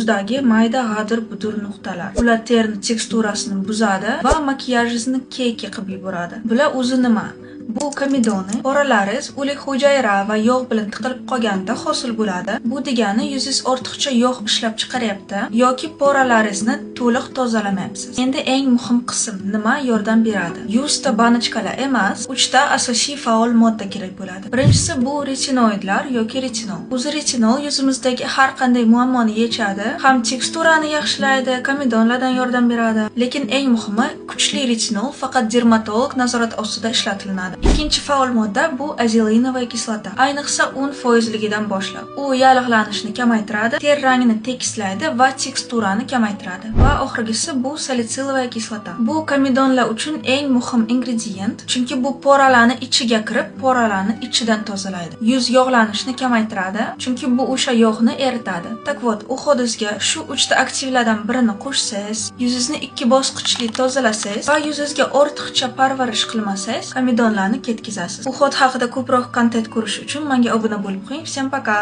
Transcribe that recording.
yuzdagi mayda g'adir-budur nuqtalar. Ular terining teksturasini buzadi va makiyajingizni keyki qilib yuboradi. Bular o'zi nima? Bu komedoni poralaringiz o'lik hujayra va yog' bilan tiqilib qolganda hosil bo'ladi. Bu degani yuzingiz ortiqcha yog' ishlab chiqaryapti yoki poralaringizni to'liq tozalamayapsiz. Endi eng muhim qism nima yordam beradi? 100 ta banachkalar emas, 3 ta asosiy faol modda kerak bo'ladi. Birinchisi bu retinoidlar yoki retinol. O'zi retinol yuzimizdagi har qanday muammoni yechadi, ham teksturani yaxshilaydi, komedonlardan yordam beradi. Lekin eng muhimi, kuchli retinol faqat dermatolog nazorati ostida ishlatiladi. Ikkinchi faol modda bu azelinovoy kislota. Ayniqsa 10% ligidan boshlab. U yallig'lanishni kamaytiradi, teri rangini tekislaydi va teksturani kamaytiradi. Va oxirgisi bu salitsilivoy kislota. Bu komedonlar uchun eng muhim ingredient, chunki bu poralarni ichiga kirib, poralarni ichidan tozalaydi. Yuz yog'lanishini kamaytiradi, chunki bu o'sha yog'ni eritadi. Tak vot, uhodingizga shu 3 ta aktivlardan birini qo'shsangiz, yuzingizni 2 bosqichli tozalasangiz va yuzingizga ortiqcha parvarish qilmasangiz, komedonlarni ketkazasiz. Uhod haqida ko'proq kontent ko'rish uchun menga obuna bo'lib qo'ying. Всем пока.